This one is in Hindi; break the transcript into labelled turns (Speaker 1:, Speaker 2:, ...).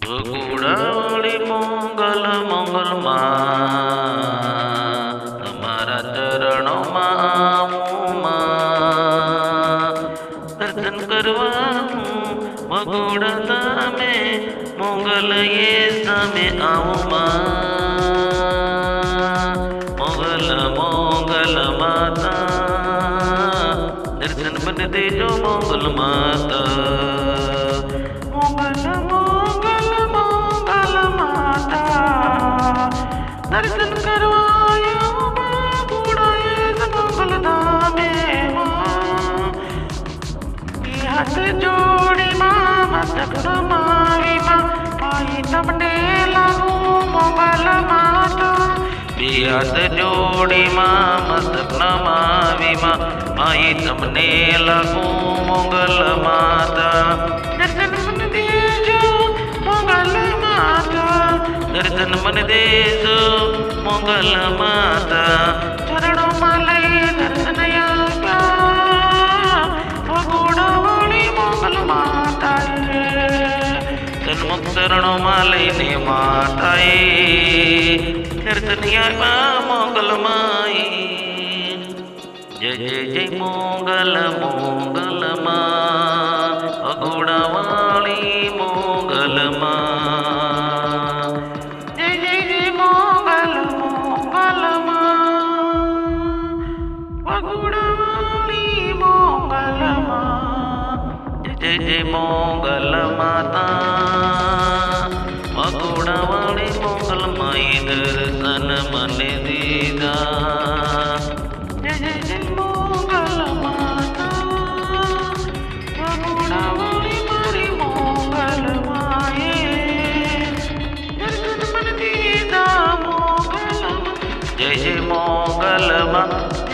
Speaker 1: ગોકુળાવાળી મંગલ મંગલમાં તમારા ચરણોમાં આવું માં દર્શન કરવા મગુડ તમે મંગલ એ સામે આવું માં મંગલ મંગલ માતા દર્શન બન દેજો મંગલ માતા दर्शन करवाया बूढ़ाए मंगल धामे हाथ जोड़ी मस्तक नमावी माई तमने लागू मंगल माता हाथ जोड़ी मस्तक नमावी माई तमने लागू मंगल माता दर्शन मन देजो मंगल माता दर्शन मन देजो मंगल माता चरणों में लई दर्शन भगोड़ावाળી मंगल माता सन्मुख चरणों में लईने माताए दर्शन मंगल माई जय जय जय मंगल मंगल माँ भगोड़ावाળી मंगल माँ जय जय मंगल माता मगुड़ावाળી मंगल माई दर्शन मन दीदा जय जय जय मंगल माता मगुड़ावाળી मारी मंगल माए दर्शन मन दीदा मंगल जय जय मंगल माता